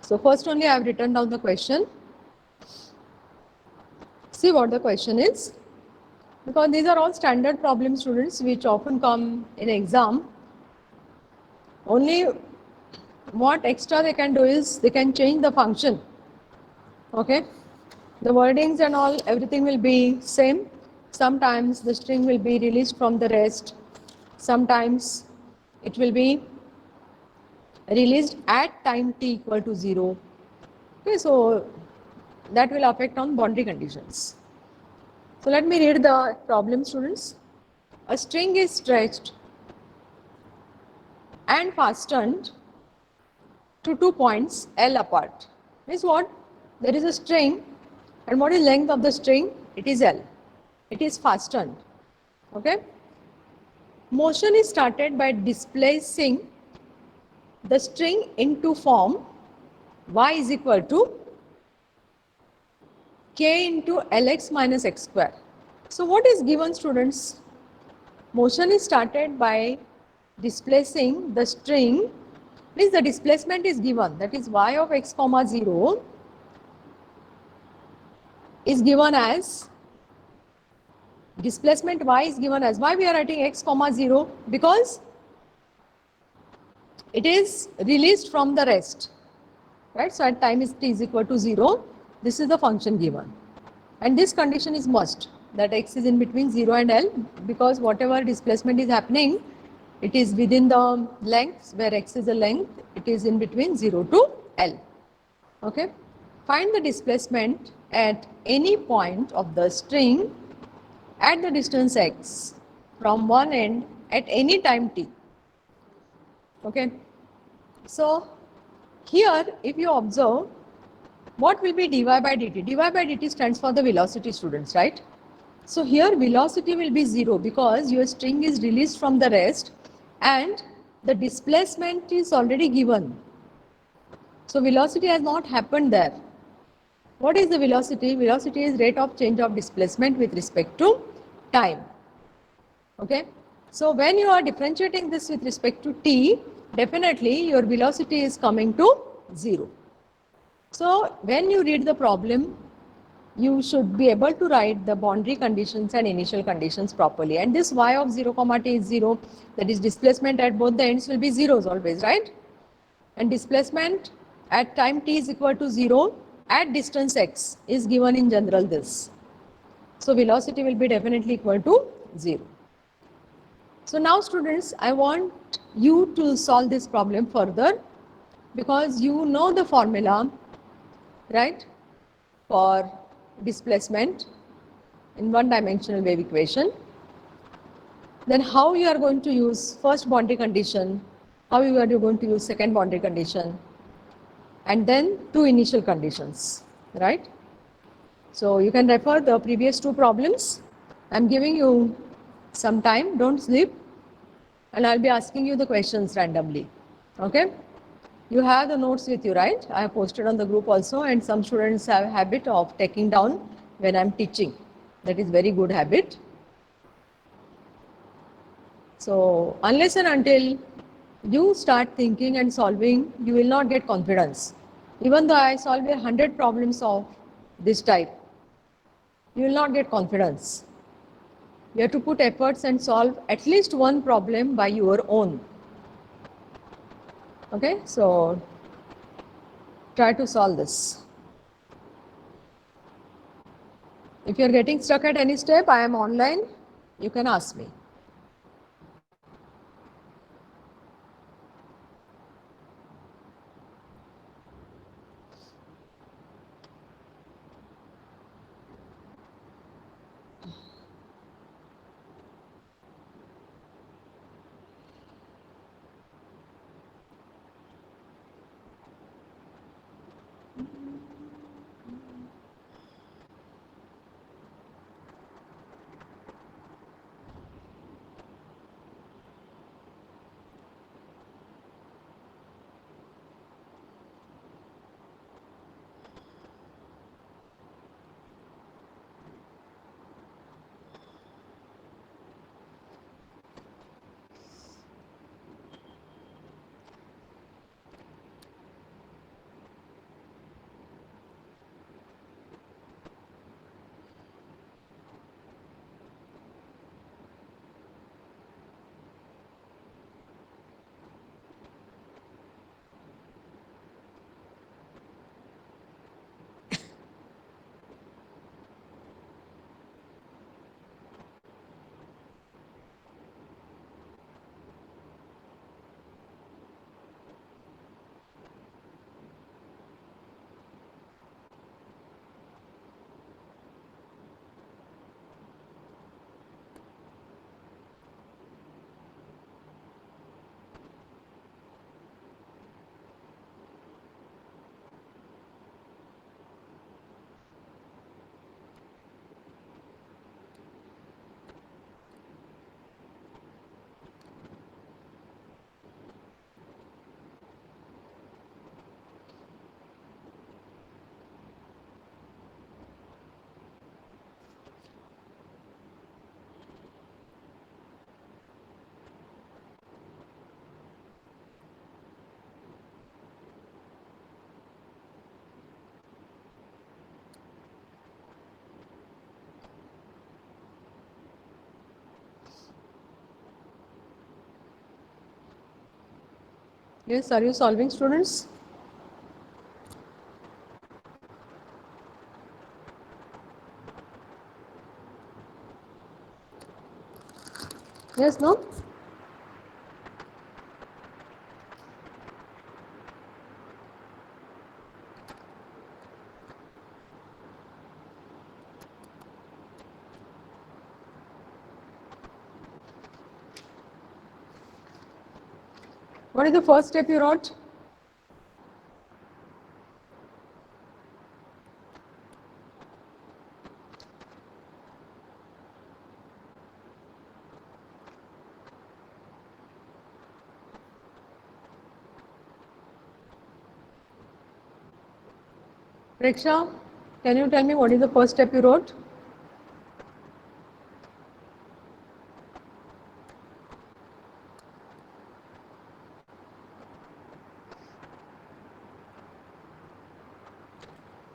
So first only I have written down the question. See what the question is, because these are all standard problem, students, which often come in exam. Only what extra they can do is they can change the function. Okay, the wordings and all, everything will be same. Sometimes the string will be released from the rest, sometimes it will be released at time t equal to 0. Okay, so that will affect on boundary conditions. So let me read the problem, students. A string is stretched and fastened to 2 points L apart. Means what? There is a string, and what is length of the string? It is L. It is fastened. Okay. Motion is started by displacing the string into form y is equal to k into Lx minus x square. So what is given, students? Motion is started by displacing the string, means the displacement is given, that is y of x comma 0 is given as, displacement y is given as, why we are writing x comma 0? Because it is released from the rest, right? So at time is t is equal to 0, this is the function given. And this condition is must, that x is in between 0 and L, because whatever displacement is happening, it is within the length, where x is the length, it is in between 0 to L. Okay. Find the displacement at any point of the string at the distance x from one end at any time t. Okay. So here, if you observe, what will be dy by dt? dy by dt stands for the velocity, students, right? So here velocity will be 0 because your string is released from the rest and the displacement is already given. So velocity has not happened there. What is the velocity? Velocity is rate of change of displacement with respect to time. Okay. So when you are differentiating this with respect to t, definitely your velocity is coming to 0. So when you read the problem, you should be able to write the boundary conditions and initial conditions properly. And this y of 0 comma t is 0, that is displacement at both the ends will be zeros always, right? And displacement at time t is equal to 0 at distance x is given in general this. So velocity will be definitely equal to 0. So now, students, I want you to solve this problem further, because you know the formula, right, for displacement in one-dimensional wave equation. Then how you are going to use first boundary condition, how you are going to use second boundary condition, and then two initial conditions, right? So you can refer the previous two problems. I'm giving you some time, don't sleep, and I'll be asking you the questions randomly. Okay? You have the notes with you, right? I have posted on the group also, and some students have a habit of taking down when I'm teaching. That is very good habit. So unless and until you start thinking and solving, you will not get confidence. Even though I solve 100 problems of this type, you will not get confidence. You have to put efforts and solve at least one problem by your own. Okay, so try to solve this. If you are getting stuck at any step, I am online, you can ask me. Yes, are you solving, students? Yes, no? What is the first step you wrote? Preksha, can you tell me what is the first step you wrote?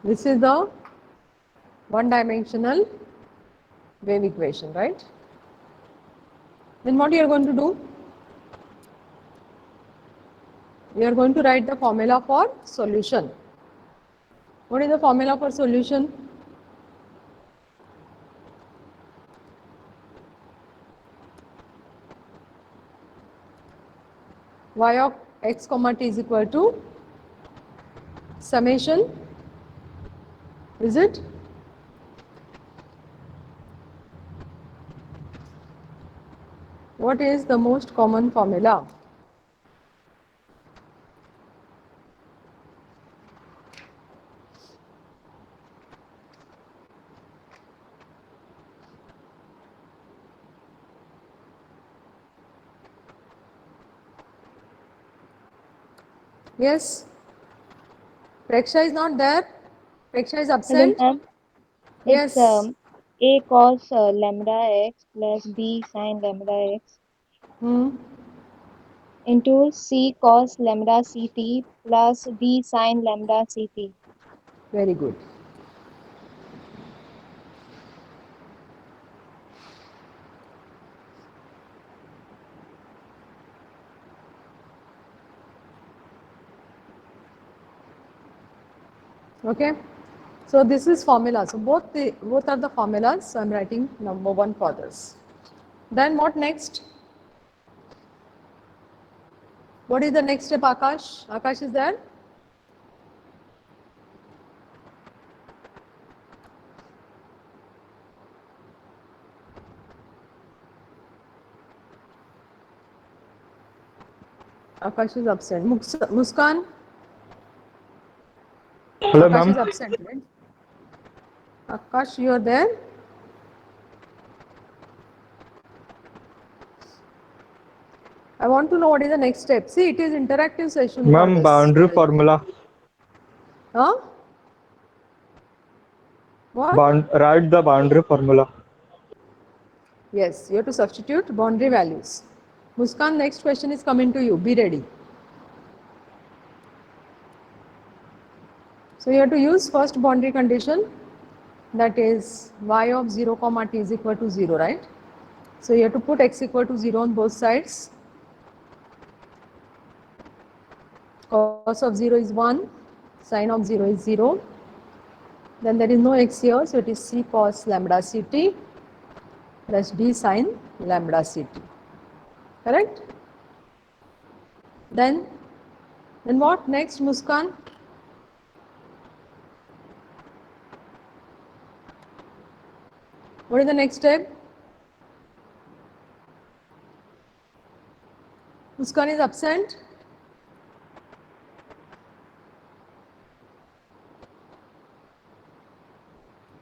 This is the one-dimensional wave equation, right? Then what you are going to do? You are going to write the formula for solution. What is the formula for solution? Y of x comma t is equal to summation, is it? What is the most common formula? Yes. Preksha is not there. Preksha is Hello, absent. ma'am. It's Yes. A cos lambda x plus B sin lambda x Hmm. into C cos lambda ct plus D sin lambda ct. Very good. Okay. So this is formula. So both are the formulas. So I'm writing number 1 for this. Then what next? What is the next step, Akash? Akash is there? Akash is absent. Muskan? Hello, Akash ma'am. is absent, right? Akash, you are there? I want to know what is the next step. See, it is interactive session for Ma'am, this. boundary formula. Huh? What? Write the boundary formula. Yes, you have to substitute boundary values. Muskan, next question is coming to you. Be ready. So you have to use first boundary condition, that is y of 0 comma t is equal to 0, right? So you have to put x equal to 0 on both sides. Cos of 0 is 1, sin of 0 is 0. Then there is no x here, so it is c cos lambda ct plus d sin lambda ct. Correct? Then what next, Muskan? What is the next step? Muskan is absent.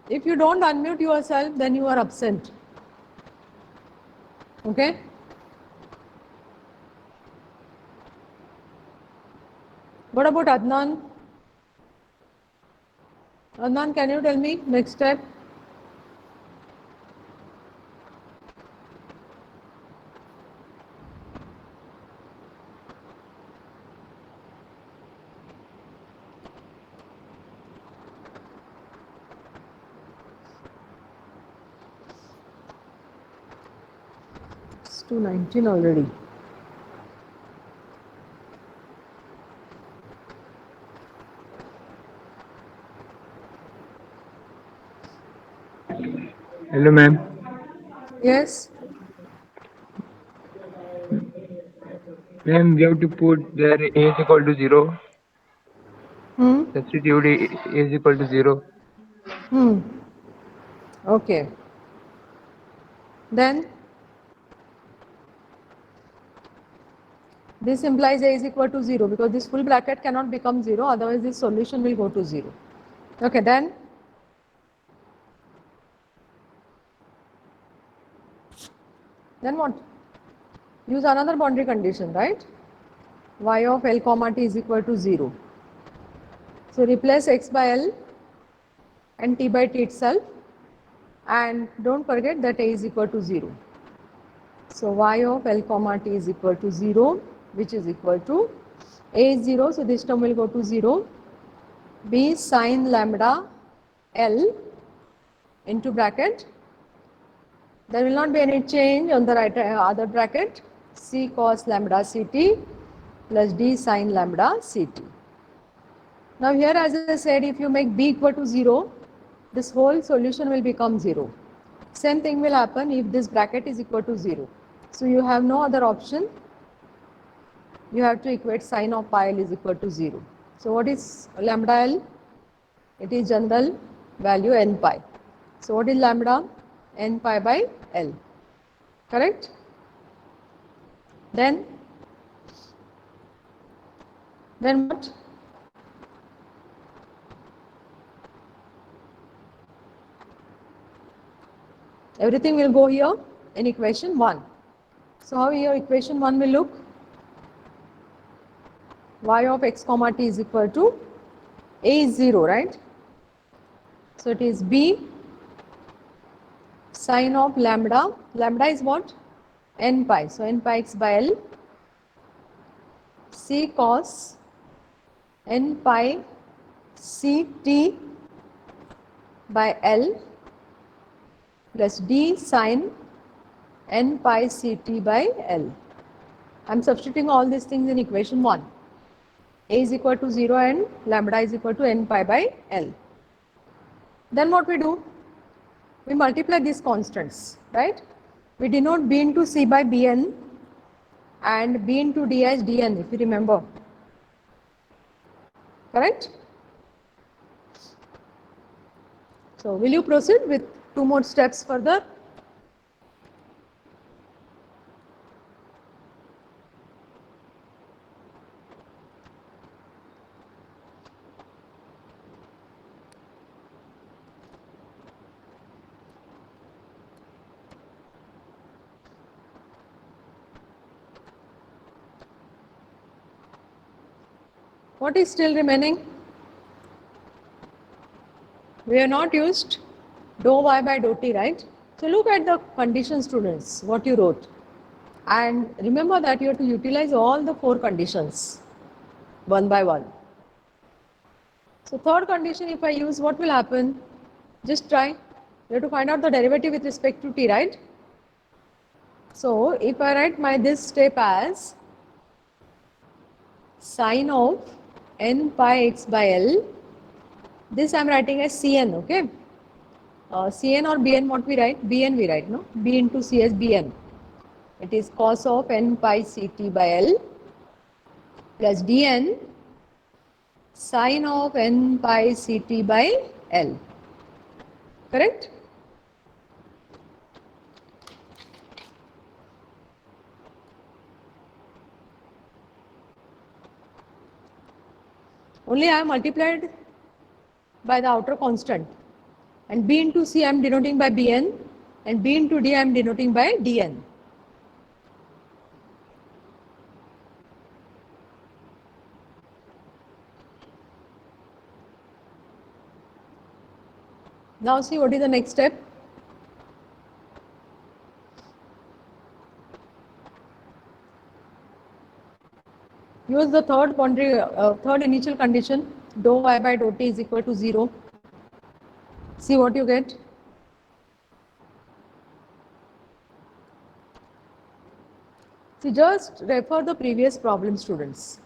If you don't unmute yourself, then you are absent. Okay? What about Adnan? Adnan, can you tell me next step? It's 2:19 already. Hello, ma'am. Yes. Ma'am, we have to put there a is equal to 0. Hmm. Substitute a is equal to 0. Hmm. Okay. Then this implies a is equal to 0 because this full bracket cannot become 0, otherwise this solution will go to 0. Okay, then what? Use another boundary condition, right? Y of L comma T is equal to 0. So replace x by L and T by T itself, and don't forget that A is equal to 0. So Y of L comma T is equal to 0, which is equal to A is 0, so this term will go to 0. B sin lambda L into bracket. There will not be any change on the right other bracket. C cos lambda Ct plus D sin lambda Ct. Now here, as I said, if you make B equal to 0, this whole solution will become 0. Same thing will happen if this bracket is equal to 0. So you have no other option. You have to equate sin of pi L is equal to 0. So what is lambda L? It is general value n pi. So what is lambda? N pi by L. Correct? Then what? Everything will go here in equation 1. So how your equation 1 will look? Y of x comma t is equal to A is 0, right? So it is B sin of lambda. Lambda is what? N pi. So n pi x by L. C cos n pi C t by L plus D sin n pi C t by L. I am substituting all these things in equation 1. A is equal to 0 and lambda is equal to n pi by L. Then what we do? We multiply these constants, right? We denote B into C by Bn and B into D as Dn, if you remember. Correct? So will you proceed with 2 more steps further? What is still remaining? We have not used dou y by dou t, right? So look at the condition, students, what you wrote. And remember that you have to utilize all the 4 conditions one by one. So third condition, if I use, what will happen? Just try. You have to find out the derivative with respect to t, right? So if I write my this step as sin of n pi x by L, this I am writing as Cn, okay? Cn or Bn, what we write? Bn we write, no? B into C as Bn. It is cos of n pi Ct by L plus Dn sin of n pi Ct by L. Correct? Only I have multiplied by the outer constant, and B into C I am denoting by Bn, and B into D I am denoting by Dn. Now see what is the next step. Use the third initial condition, dou y by dou t is equal to 0. See what you get. See, just refer the previous problem, students.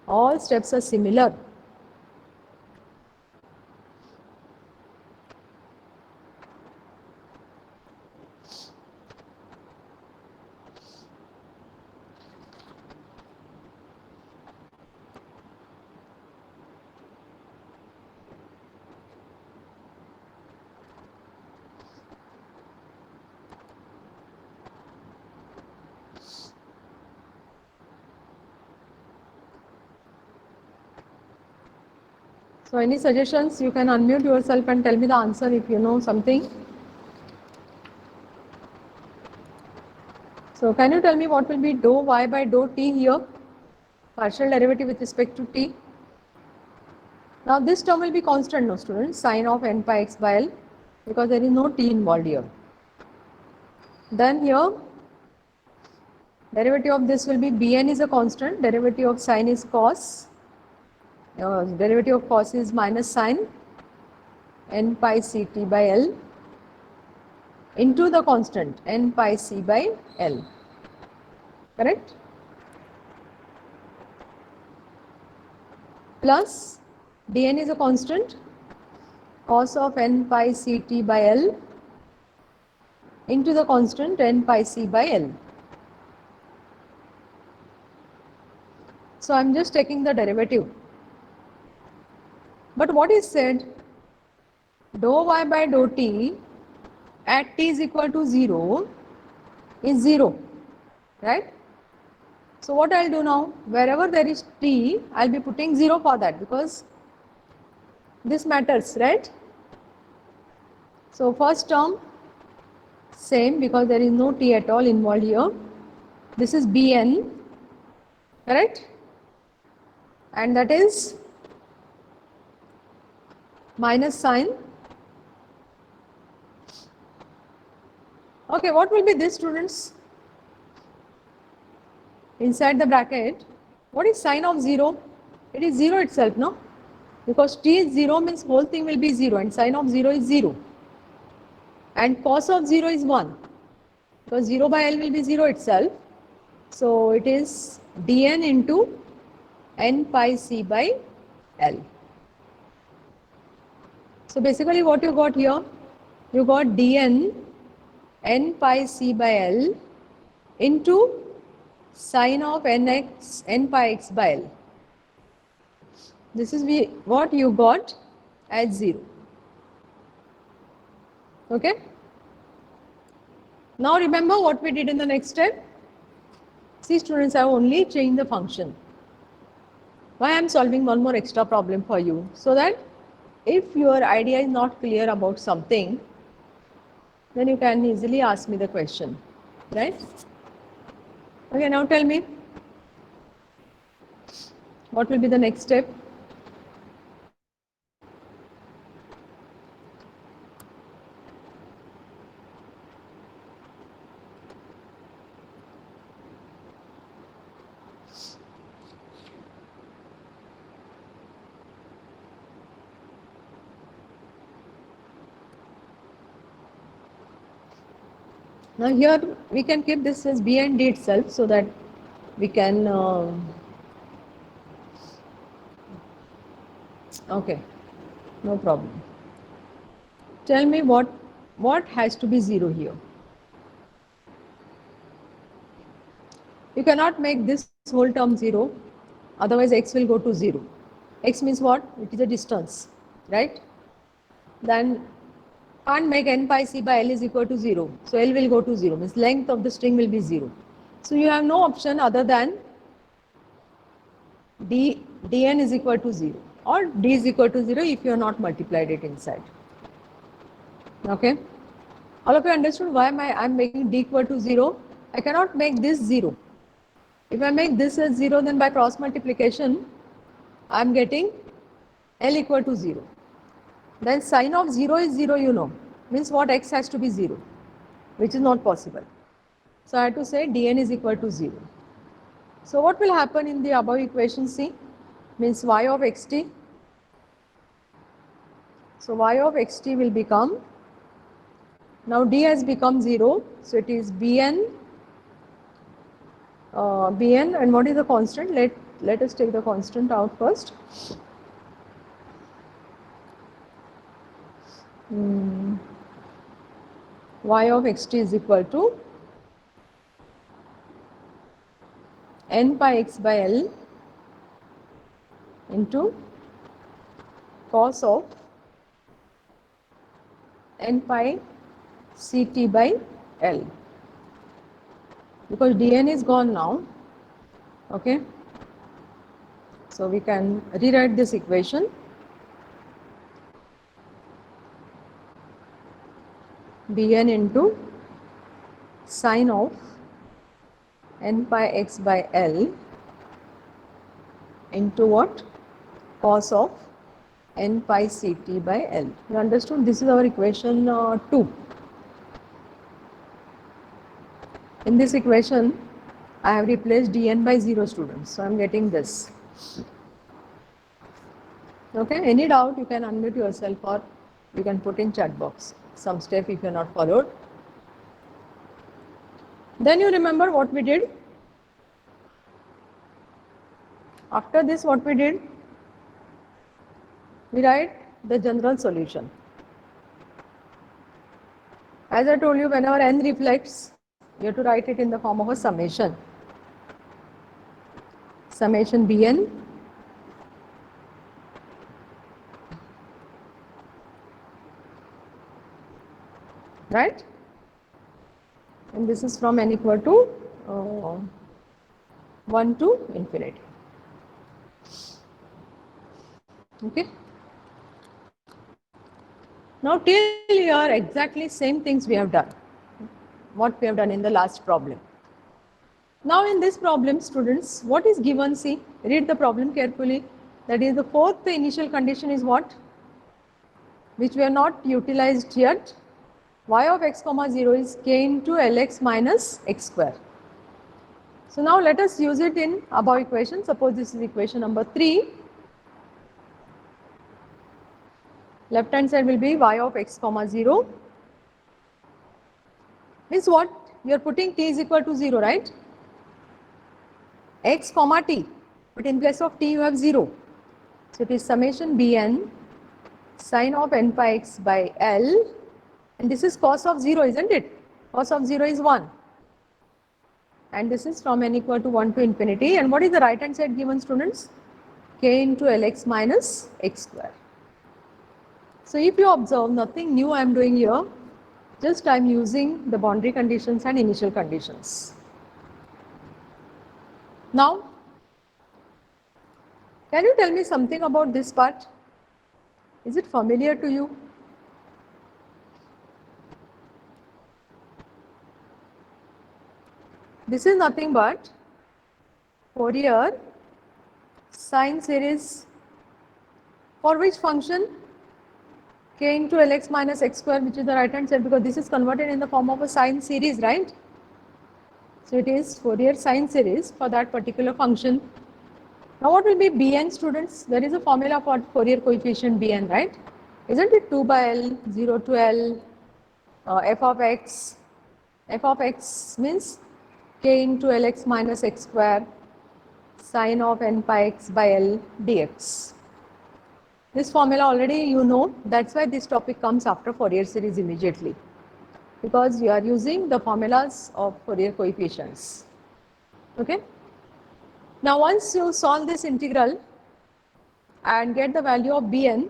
All steps are similar. So any suggestions? You can unmute yourself and tell me the answer if you know something. So can you tell me what will be dou y by dou t here? Partial derivative with respect to t. Now this term will be constant, no students, sine of n pi x by L, because there is no t involved here. Then here, derivative of this will be bn is a constant, derivative of sine is cos, derivative of cos is minus sine n pi c t by L into the constant n pi c by L, correct? Plus dn is a constant, cos of n pi c t by L into the constant n pi c by L. So I am just taking the derivative. But what is said? Dou y by dou t at t is equal to 0 is 0, right? So what I'll do now, wherever there is t, I'll be putting 0 for that, because this matters, right? So first term, same, because there is no t at all involved here. This is bn, correct? And that is minus sine. Okay, what will be this, students? Inside the bracket, what is sine of 0? It is 0 itself, no? Because t is 0 means whole thing will be 0, and sine of 0 is 0. And cos of 0 is 1, because 0 by L will be 0 itself. So it is dn into n pi c by L. So basically what you got here, you got dn n pi c by L into sine of n pi x by L. This is what you got as 0. Okay. Now remember what we did in the next step. See students, I have only changed the function. Why I am solving one more extra problem for you, so that if your idea is not clear about something, then you can easily ask me the question, right? Okay, now tell me, what will be the next step? Now here we can keep this as b and d itself, so that we can okay, no problem. Tell me what has to be 0 here. You cannot make this whole term 0, otherwise x will go to 0. X means what? It is a distance, right? Then can't make n pi c by L is equal to 0. So L will go to 0, means length of the string will be 0. So you have no option other than dn is equal to 0, or d is equal to 0 if you have not multiplied it inside. Okay. All of you understood why I'm making d equal to 0? I cannot make this 0. If I make this as 0, then by cross multiplication, I'm getting L equal to 0. Then sine of 0 is 0, you know, means what, x has to be 0, which is not possible. So I have to say dn is equal to 0. So what will happen in the above equation C? Means y of xt. So y of xt will become, now d has become 0, so it is bn, and what is the constant? Let us take the constant out first. Y of xt is equal to n pi x by L into cos of n pi ct by L, because dn is gone now. Okay, so we can rewrite this equation. bn into sine of n pi x by L into what? Cos of n pi ct by L. You understood? This is our equation 2. In this equation, I have replaced dn by 0, students. So I am getting this. Okay, any doubt you can unmute yourself or you can put in chat box some step if you are not followed. Then you remember what we did? After this, what we did? We write the general solution. As I told you, whenever n reflects, you have to write it in the form of a summation. Summation bn right? And this is from n equal to 1 to infinity. Okay. Now till here exactly same things we have done. What we have done in the last problem. Now in this problem, students, what is given? See, read the problem carefully. That is the fourth initial condition is what? Which we have not utilized yet. Y of x comma 0 is k into Lx minus x square. So now let us use it in above equation. Suppose this is equation number 3. Left hand side will be y of x comma 0. Means what? You are putting t is equal to 0, right? X comma t. But in place of t you have 0. So it is summation bn sine of n pi x by L. And this is cos of 0, isn't it? Cos of 0 is 1. And this is from n equal to 1 to infinity. And what is the right hand side given, students? K into Lx minus x square. So if you observe, nothing new I am doing here. Just I am using the boundary conditions and initial conditions. Now, can you tell me something about this part? Is it familiar to you? This is nothing but Fourier sine series for which function? K into Lx minus x square, which is the right hand side, because this is converted in the form of a sine series, right? So it is Fourier sine series for that particular function. Now what will be Bn, students? There is a formula for Fourier coefficient Bn, right? Isn't it 2 by L, 0 to L, f of x? F of x means k into Lx minus x square sine of n pi x by L dx. This formula already you know, that's why this topic comes after Fourier series immediately, because you are using the formulas of Fourier coefficients. Okay. Now once you solve this integral and get the value of Bn,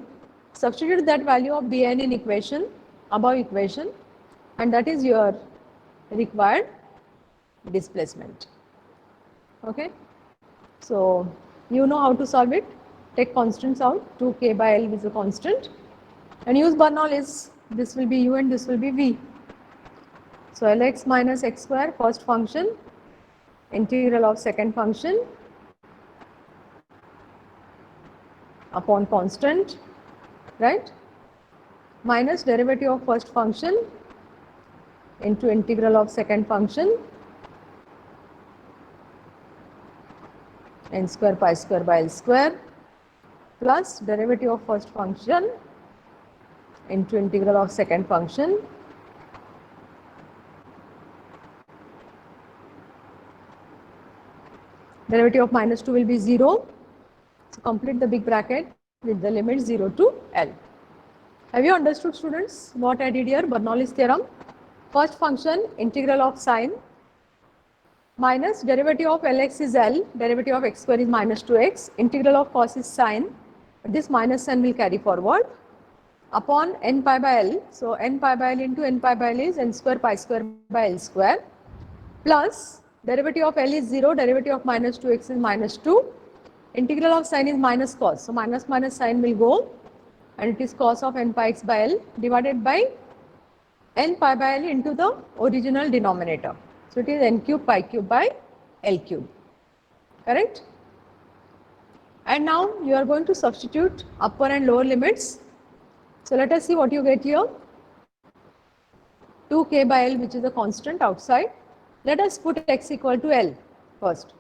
substitute that value of Bn in equation, above equation, and that is your required displacement. Okay. So you know how to solve it. Take constants out, 2k by L is a constant, and use Bernoulli's. This will be u and this will be v. So Lx minus x square, first function, integral of second function upon constant, right? Minus derivative of first function into integral of second function, n square pi square by L square, plus derivative of first function into integral of second function derivative of minus 2 will be 0. So complete the big bracket with the limit 0 to L. Have you understood, students, what I did here? Bernoulli's theorem. First function integral of sine minus derivative of Lx is L, derivative of x square is minus 2x, integral of cos is sine, this minus sign will carry forward, upon n pi by L. So n pi by L into n pi by L is n square pi square by L square, plus derivative of L is 0, derivative of minus 2x is minus 2, integral of sine is minus cos. So minus minus sign will go, and it is cos of n pi x by L divided by n pi by l into the original denominator. So it is n cube pi cube by l cube. Correct? And now you are going to substitute upper and lower limits. So let us see what you get here. 2k by l, which is a constant outside. Let us put x equal to l first.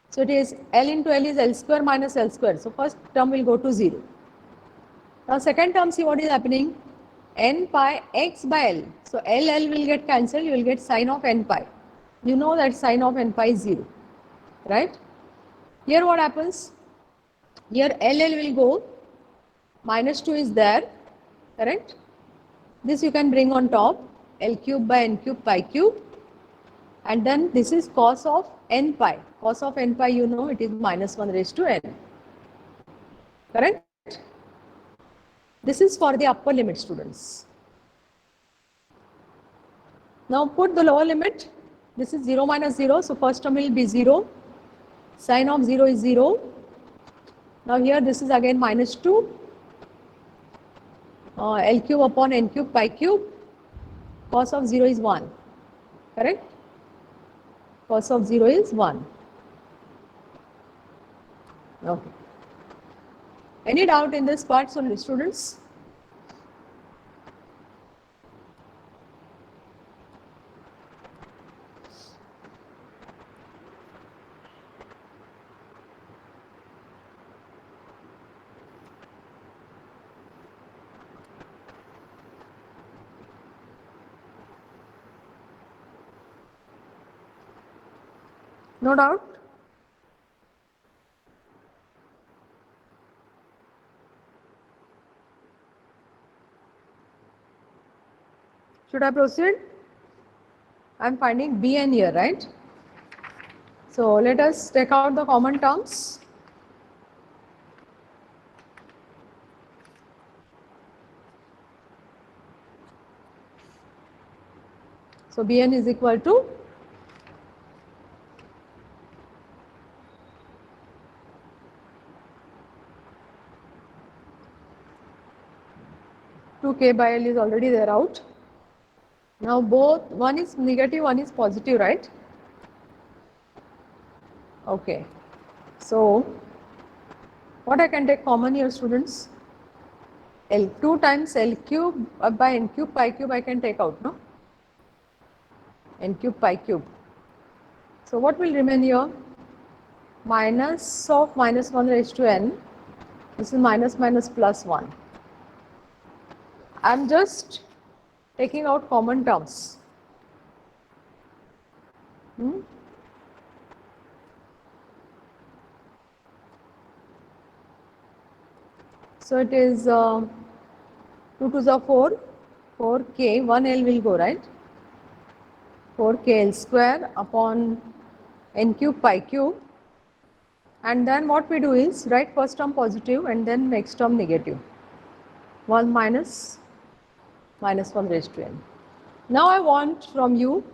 So it is l into l is l square minus l square. So first term will go to 0. Now second term, see what is happening. N pi x by l. So l will get cancelled. You will get sine of n pi. You know that sine of n pi is 0. Right? Here what happens? Here l will go. Minus 2 is there. Correct? This you can bring on top. L cube by n cube pi cube. And then this is cos of n pi. Cos of n pi, you know, it is minus 1 raised to n. Correct? This is for the upper limit, students. Now put the lower limit. This is 0 minus 0. So first term will be 0. Sine of 0 is 0. Now here this is again minus 2. L cube upon n cube pi cube. Cos of 0 is 1. Correct? Cos of 0 is 1. Okay. Any doubt in this part, so students? No doubt? Should I proceed? I am finding Bn here, right? So let us take out the common terms. So Bn is equal to k by l is already there out. Now both, one is negative, one is positive, right? Okay. So what I can take common here, students? L 2 times L cube by n cube pi cube I can take out, no? N cube pi cube. So what will remain here? Minus of minus 1 raised to n. This is minus minus plus 1. I am just taking out common terms. So it is 2 to the 4, 4k, 1l will go, right? 4k l square upon n cube pi cube. And then what we do is write first term positive and then next term negative. 1 minus 1 raised to n. Now I want from you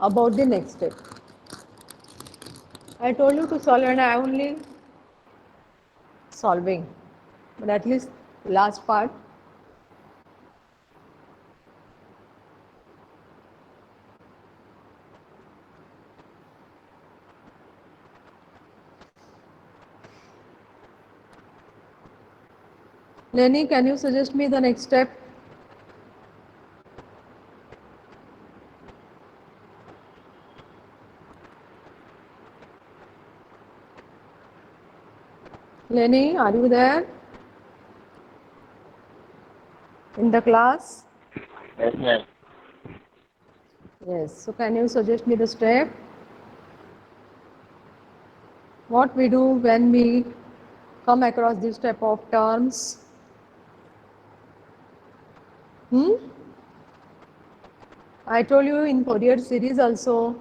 about the next step. I told you to solve and I only solving, but at least last part. Lenny, can you suggest me the next step? Lenny, are you there? In the class? Yes, ma'am. Yes. So can you suggest me the step? What we do when we come across this type of terms? I told you in Fourier series also.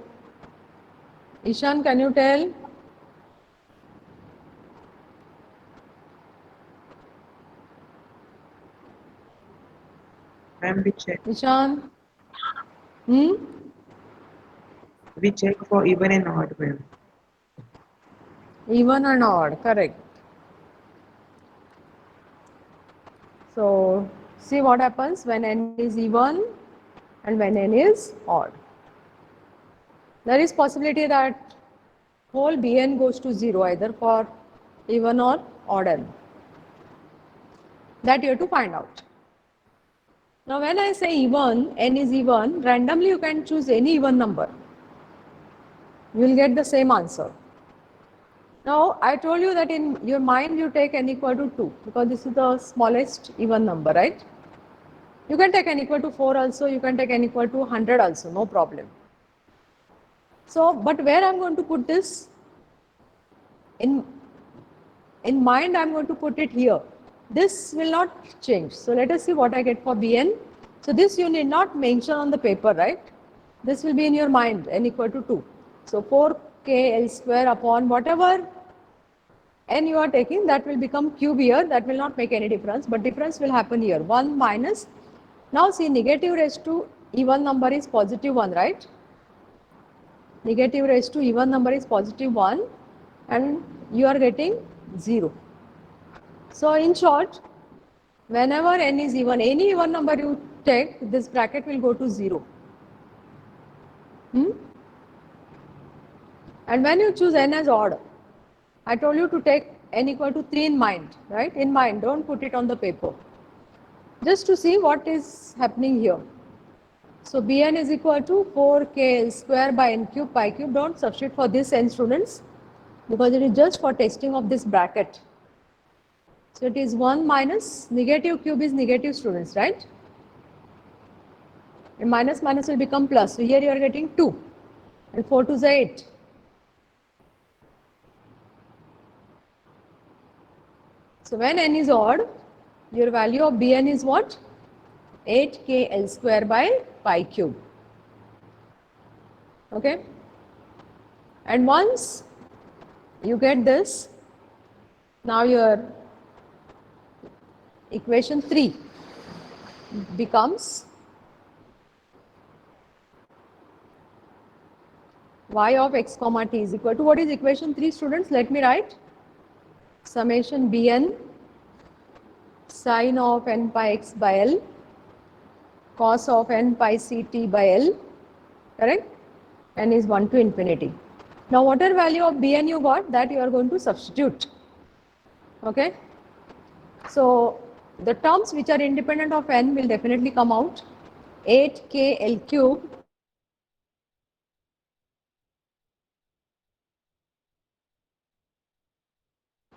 Ishan, can you tell? And we check Ishan? for even and odd, ma'am. Even and odd, correct. So See what happens when n is even and when n is odd. There is possibility that whole Bn goes to 0 either for even or odd n. That you have to find out. Now when I say even, n is even, randomly you can choose any even number. You will get the same answer. Now I told you that in your mind you take n equal to 2 because this is the smallest even number, right? You can take n equal to 4 also, you can take n equal to 100 also, no problem. So, but where I am going to put this? In mind I am going to put it here. This will not change. So let us see what I get for Bn. So this you need not mention on the paper, right? This will be in your mind, n equal to 2. So 4k L square upon whatever n you are taking, that will become cube here. That will not make any difference, but difference will happen here. 1 minus, now see negative raised to even number is positive 1, right? Negative raised to even number is positive 1 and you are getting 0. So in short, whenever n is even, any even number you take, this bracket will go to 0. And when you choose n as odd, I told you to take n equal to 3 in mind, right? In mind, don't put it on the paper. Just to see what is happening here. So Bn is equal to 4k L square by n cube pi cube. Don't substitute for this n, students, because it is just for testing of this bracket. So it is 1 minus negative cube is negative, students, right? And minus minus will become plus. So here you are getting 2 and 4 to is 8. So when n is odd, your value of Bn is what? 8k L square by pi cube. Okay? And once you get this, now your equation 3 becomes y of x comma t is equal to, what is equation 3, students? Let me write. Summation Bn sine of n pi x by L cos of n pi c t by L, correct? N is 1 to infinity. Now whatever value of Bn you got, that you are going to substitute. Okay? So the terms which are independent of n will definitely come out. 8k L cube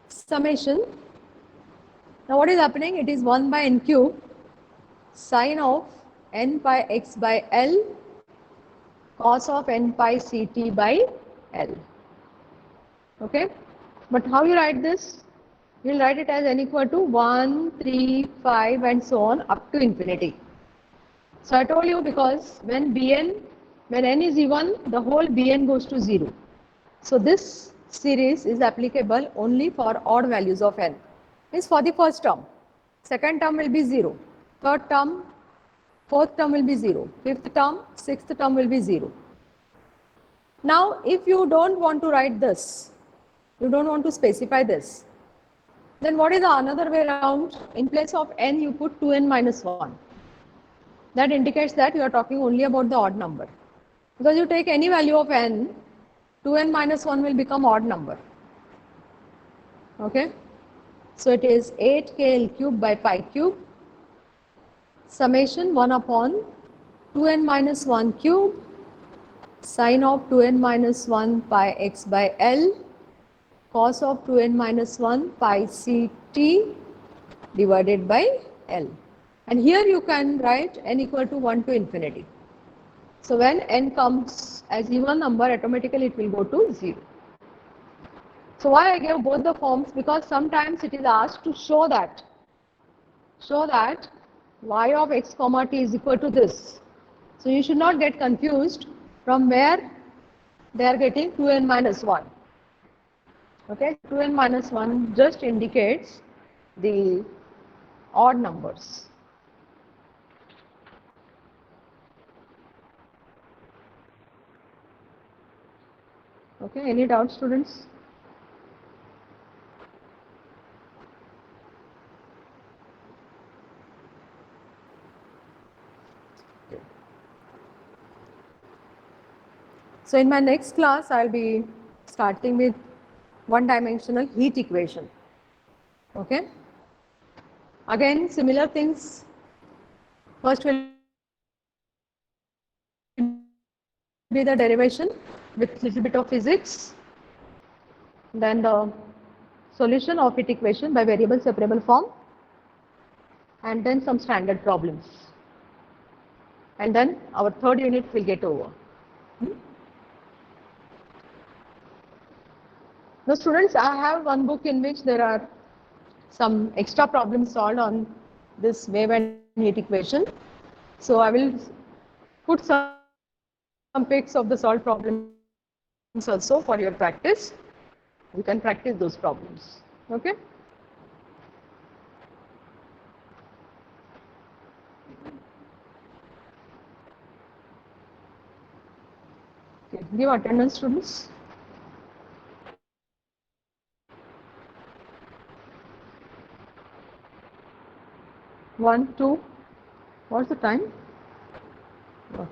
summation. Now what is happening? It is 1 by n cube sine of n pi x by L cos of n pi ct by L. Okay? But how you write this? You will write it as n equal to 1, 3, 5 and so on up to infinity. So I told you, because when n is even, the whole Bn goes to 0. So this series is applicable only for odd values of n. Means for the first term. Second term will be 0. Third term, fourth term will be 0. Fifth term, sixth term will be 0. Now if you don't want to write this, you don't want to specify this, then what is the another way around? In place of n, you put 2n minus 1. That indicates that you are talking only about the odd number. Because you take any value of n, 2n minus 1 will become odd number. Okay? So it is 8k L cube by pi cube summation 1 upon 2n minus 1 cube sine of 2n minus 1 pi x by L cos of 2n minus 1 pi ct divided by L. And here you can write n equal to 1 to infinity. So when n comes as even number, automatically it will go to 0. So why I gave both the forms? Because sometimes it is asked to show that y of x comma t is equal to this. So you should not get confused from where they are getting 2n minus 1. Okay, 2n minus 1 just indicates the odd numbers. Okay, any doubts, students? So in my next class, I'll be starting with one-dimensional heat equation. Okay. Again, similar things. First will be the derivation with little bit of physics. Then the solution of heat equation by variable separable form. And then some standard problems. And then our third unit will get over. Now students, I have one book in which there are some extra problems solved on this wave and heat equation. So I will put some pics of the solved problems also for your practice. You can practice those problems. Okay. Okay. Give attendance, students. 1, 2. What's the time? Okay.